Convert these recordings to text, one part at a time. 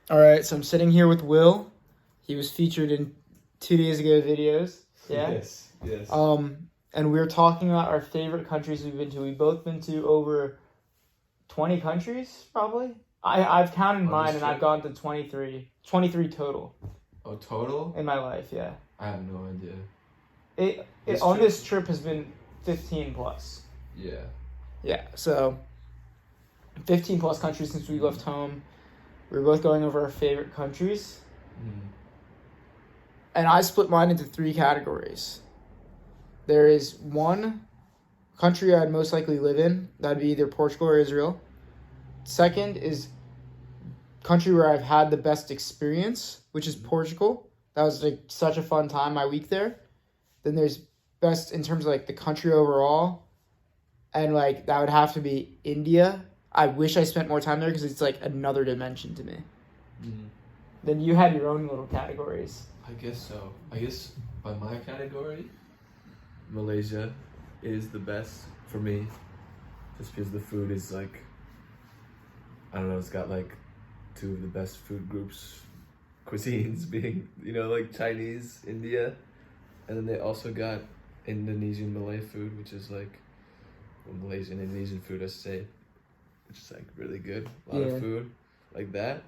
All right, so I'm sitting here with Will. He was featured in 2 days ago videos. Yeah. Yes. And we were talking about our favorite countries we've been to. We've both been to over 20 countries, probably. I've counted On mine, this and trip? I've gone to 23 total Oh, total? in my life. Yeah. I have no idea. This trip has been 15 plus. Yeah. Yeah. So 15 plus countries since we left home. We were both going over our favorite countries. And I split mine into 3 categories. There is one country I'd most likely live in. That'd be either Portugal or Israel. Second is country where I've had the best experience, which is Portugal. That was such a fun time, my week there. Then there's best in terms of the country overall. And that would have to be India. I wish I spent more time there because it's another dimension to me. Then you had your own little categories. I guess so. I guess by my category, Malaysia is the best for me. Just because the food is I don't know, it's got 2 of the best food groups, cuisines being, Chinese, India. And then they also got Indonesian Malay food, which is Malaysian Indonesian food, I should say, which is really good. A lot of food like that.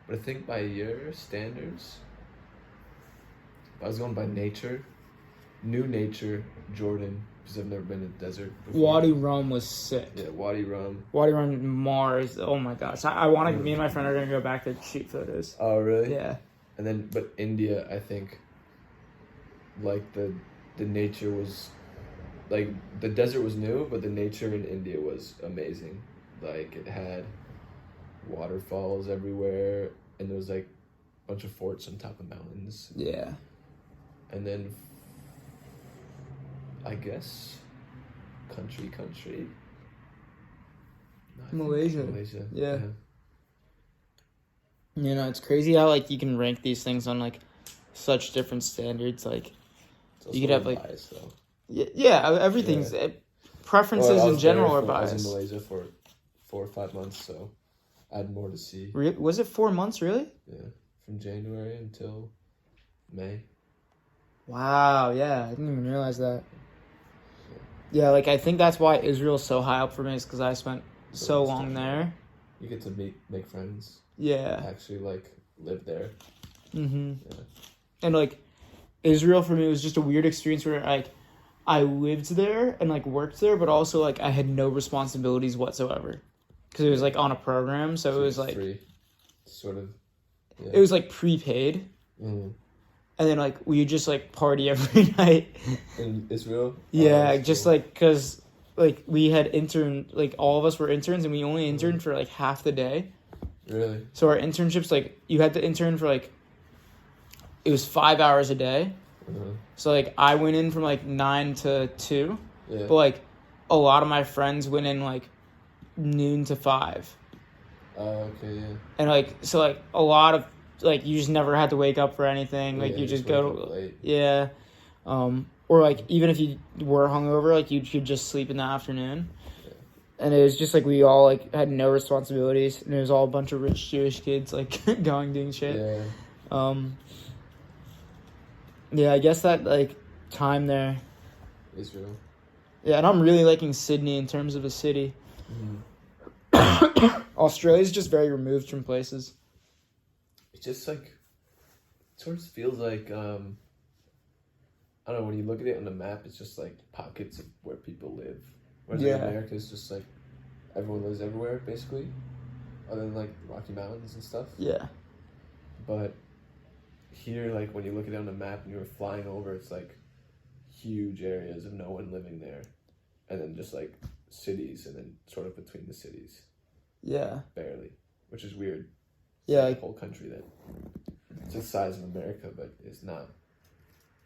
But I think by your standards, if I was going by nature, new nature, Jordan, because I've never been in the desert before. Wadi Rum was sick. Yeah, Wadi Rum. Wadi Rum, Mars. Oh my gosh. I want to, me and my friend are going to go back to shoot photos. Oh, really? Yeah. And then, but India, I think, the nature was, the desert was new, but the nature in India was amazing. It had waterfalls everywhere, and there was a bunch of forts on top of mountains. Yeah. And then I guess country. No, Malaysia. Yeah. Yeah. It's crazy how you can rank these things on such different standards. You could have bias, though. Yeah, everything's preferences in general are biased. I was in Malaysia for 4 or 5 months, so I had more to see. Was it 4 months, really? Yeah, from January until May. Wow, yeah, I didn't even realize that. Yeah, I think that's why Israel's so high up for me, is because I spent so long there. You get to make friends. Yeah. Actually, live there. Mm-hmm. Yeah. And, Israel for me was just a weird experience where, I lived there and, worked there, but also, I had no responsibilities whatsoever. Because it was, on a program, so it was, free, sort of. Yeah. It was, prepaid. Mm-hmm. And then, we would just, party every night. In Israel? Yeah, just, because, we had all of us were interns, and we only interned for, half the day. Really? So our internships, you had to intern for, it was 5 hours a day. Uh-huh. So, I went in from, 9 to 2. Yeah. But, a lot of my friends went in, noon to 5. Okay, yeah. And, so, a lot of, you just never had to wake up for anything. You just go to... late. Yeah. Or, even if you were hungover, you could just sleep in the afternoon. Yeah. And it was just, we all, had no responsibilities. And it was all a bunch of rich Jewish kids, doing shit. Yeah. Yeah, I guess that, time there. Israel. Yeah, and I'm really liking Sydney in terms of a city. Mm-hmm. Australia's just very removed from places. It's just, it sort of feels I don't know, when you look at it on the map, it's just, pockets of where people live. Whereas, America is just, everyone lives everywhere, basically. Other than, Rocky Mountains and stuff. Yeah. But here, when you look at it on the map and you're flying over, it's, huge areas of no one living there. And then just, cities, and then sort of between the cities. Yeah. Barely. Which is weird. Yeah. It's a whole country that it's the size of America, but it's not.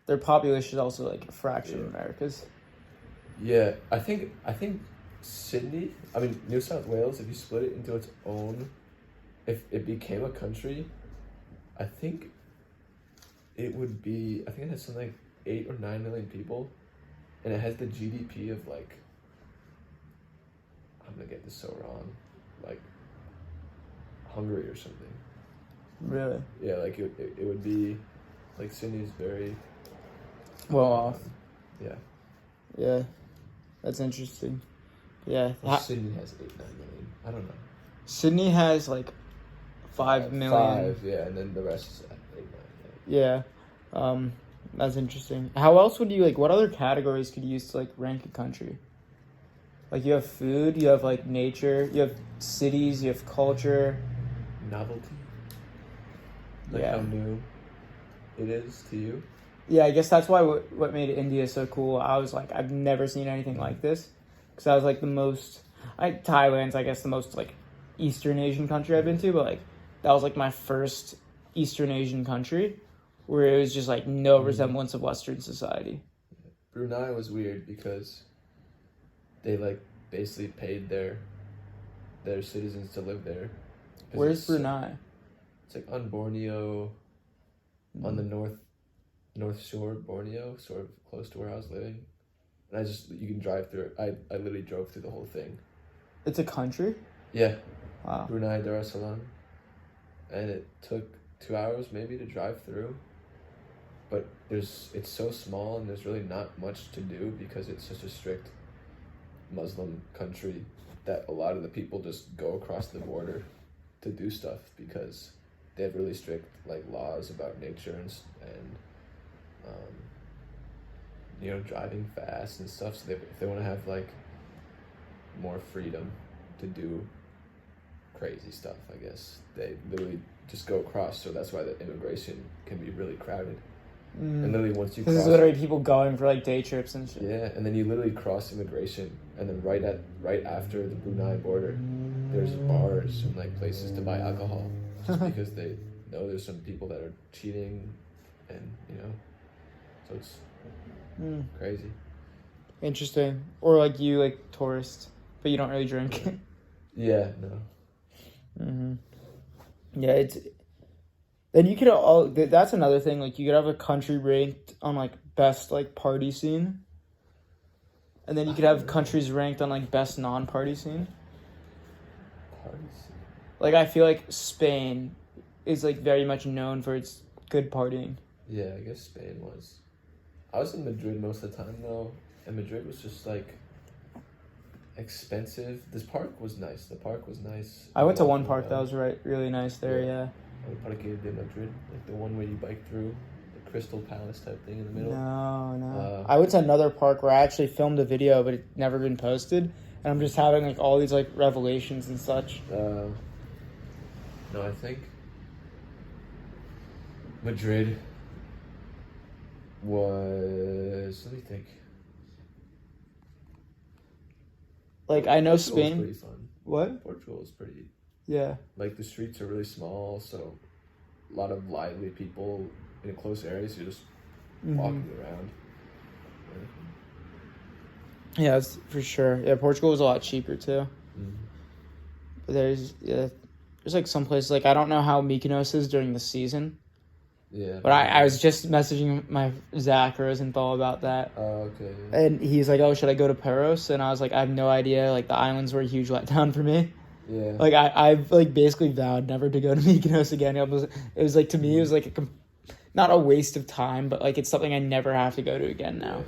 Their population is also, a fraction of America's. Yeah, I think Sydney, New South Wales, if you split it into its own, if it became a country, I think it would be, I think it has something like 8 or 9 million people, and it has the GDP of I'm gonna get this so wrong, Hungary or something. Really? Yeah, like it would be like Sydney's very Well off. Yeah. Yeah. That's interesting. Yeah. Well, Sydney has 8-9 million. I don't know. Sydney has like 5 million. 5, yeah, and then the rest is at 8-9. Yeah. That's interesting. How else would you like? What other categories could you use to like rank a country? Like you have food, you have like nature, you have cities, you have culture. Novelty. Like Yeah. how new it is to you. Yeah, I guess that's why what made India so cool. I was like, I've never seen anything like this, because I was like the most. Thailand's I guess the most like Eastern Asian country I've been to, but like that was like my first Eastern Asian country where it was just like no resemblance of Western society. Brunei was weird because they like basically paid their citizens to live there. Where's Brunei? It's like on Borneo, on the north shore of Borneo, sort of close to where I was living. And you can drive through it. I literally drove through the whole thing. It's a country? Yeah. Wow. Brunei Darussalam. And it took 2 hours maybe to drive through. But it's so small and there's really not much to do because it's such a strict Muslim country that a lot of the people just go across the border to do stuff because they have really strict like laws about nature and driving fast and stuff. So if they want to have like more freedom to do crazy stuff, I guess they literally just go across. So that's why the immigration can be really crowded. And literally once you This cross, is literally people going for like day trips and shit. yeah, and then you literally cross immigration, and then right after the Brunei border, there's bars and like places to buy alcohol, just because they know there's some people that are cheating, and so it's crazy. Interesting. Or like you like tourist, but you don't really drink. Yeah, no. Yeah, it's. Then you could that's another thing, like you could have a country ranked on like best like party scene. And then you could have countries ranked on like best non-party scene. Party scene. Like I feel like Spain is like very much known for its good partying. Yeah, I guess Spain was. I was in Madrid most of the time though, and Madrid was just like expensive. This park was nice. The park was nice. I went to one park that was really nice there, yeah. El Parque de Madrid, like the one where you bike through the Crystal Palace type thing in the middle. No. I went to another park where I actually filmed a video, but it's never been posted. And I'm just having like all these like revelations and such. No, I think Madrid was. Let me think. Like I know Portugal Spain. was pretty fun. What? Portugal is pretty. Yeah. Like the streets are really small, so a lot of lively people in close areas. You're just walking around. Yeah, that's for sure. Yeah, Portugal was a lot cheaper too. But there's like some places like I don't know how Mykonos is during the season. Yeah. But I was just messaging my Zach Rosenthal about that. Oh, okay. And he's like, "Oh, should I go to Paros?" And I was like, "I have no idea. Like the islands were a huge letdown for me." Yeah. Like I've like basically vowed never to go to Mykonos again. It was like to me it was like not a waste of time, but like it's something I never have to go to again now.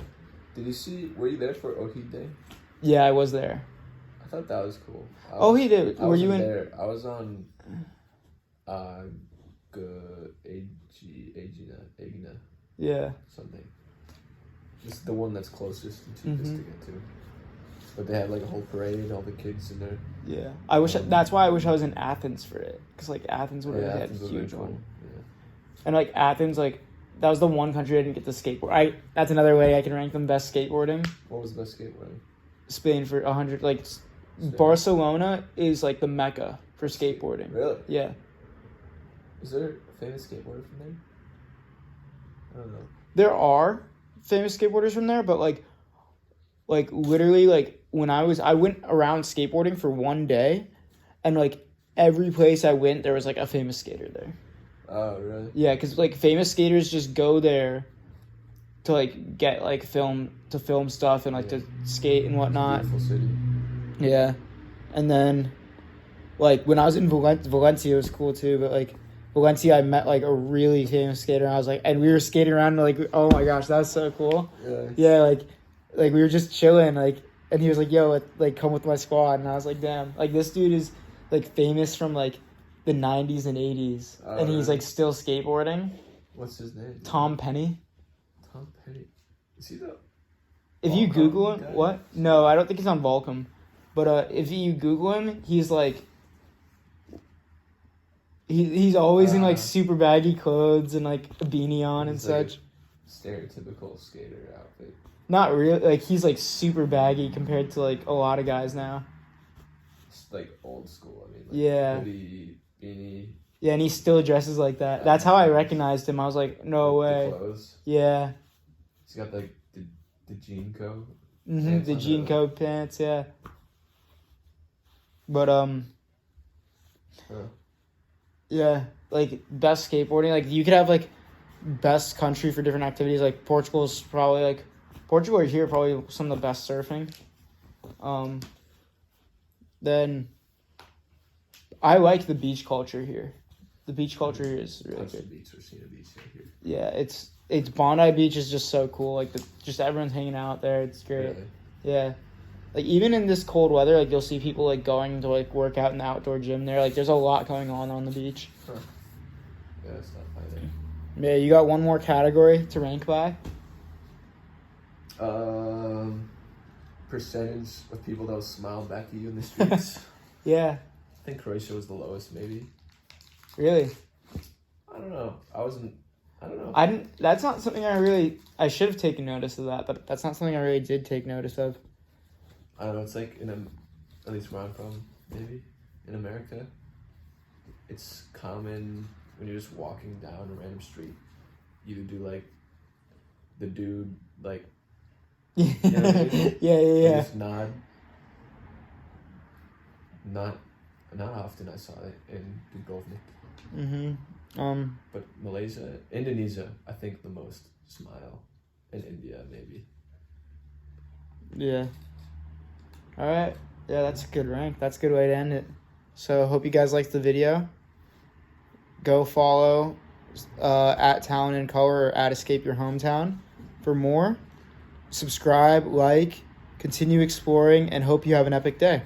Yeah. Were you there for Ohid Day? Yeah, I was there. I thought that was cool. Ohid Day. Were you in there? I was on Agina. Yeah. Something. Just the one that's closest and cheapest to get to. But they had like a whole parade, all the kids in there. Yeah, that's why I wish I was in Athens for it, because like Athens would have had a huge one. Yeah. And like Athens, like that was the one country I didn't get to skateboard. That's another way I can rank them best skateboarding. What was the best skateboarding? Spain for 100. Like Spain. Barcelona is like the mecca for skateboarding. Really? Yeah. Is there a famous skateboarder from there? I don't know. There are famous skateboarders from there, but like literally like when I went around skateboarding for one day, and like every place I went there was like a famous skater there. Oh really? Yeah, because like famous skaters just go there to like get like film stuff and like to skate and whatnot. Beautiful city. Yeah, and then like when I was in Valencia, it was cool too. But like Valencia, I met like a really famous skater, and I was like, and we were skating around, and, like, oh my gosh, that was so cool. Yeah. Yeah, like we were just chilling, like, and he was like, yo, like come with my squad, and I was like, damn, like this dude is like famous from like the 90s and 80s, and he's like still skateboarding. What's his name? Tom Penny. Tom Petty. Is he the? If you Volcom Google him, guy? what? No, I don't think he's on Volcom. But if you Google him, he's like, he's always in like super baggy clothes and like a beanie on and He's like such. Stereotypical skater outfit. Not real, like he's like super baggy compared to like a lot of guys now. It's like old school. I mean, like Yeah. hoodie, beanie. Yeah, and he still dresses like that. That's how I recognized him. I was like, no like, way. The clothes. Yeah. He's got like the jean coat. The jean coat pants, yeah. But yeah, like best skateboarding. Like you could have like best country for different activities. Like Portugal's probably like Portugal or here probably some of the best surfing. Then I like the beach culture here. The beach culture here is really Touch the good. beach or seen a beach here. Yeah, it's Bondi Beach is just so cool. Like just everyone's hanging out there. It's great. Really? Yeah. Like even in this cold weather, like you'll see people like going to like work out in the outdoor gym there. Like there's a lot going on the beach. Huh. Yeah, it's not by there. Yeah, you got one more category to rank by? Percentage of people that will smile back at you in the streets. Yeah. I think Croatia was the lowest, maybe. Really? I don't know. I don't know. I didn't. That's not something I should have taken notice of that, but that's not something I really did take notice of. I don't know. It's like at least where I'm from, maybe in America, it's common when you're just walking down a random street, you do like the dude like. Yeah, You know what I mean? yeah. Just nod. Not often I saw it in Dubrovnik. But Malaysia, Indonesia, I think the most smile. And India, maybe. Yeah. All right. Yeah, that's a good rank. That's a good way to end it. So, hope you guys liked the video. Go follow at Talent and Color or at Escape Your Hometown for more. Subscribe, like, continue exploring, and hope you have an epic day.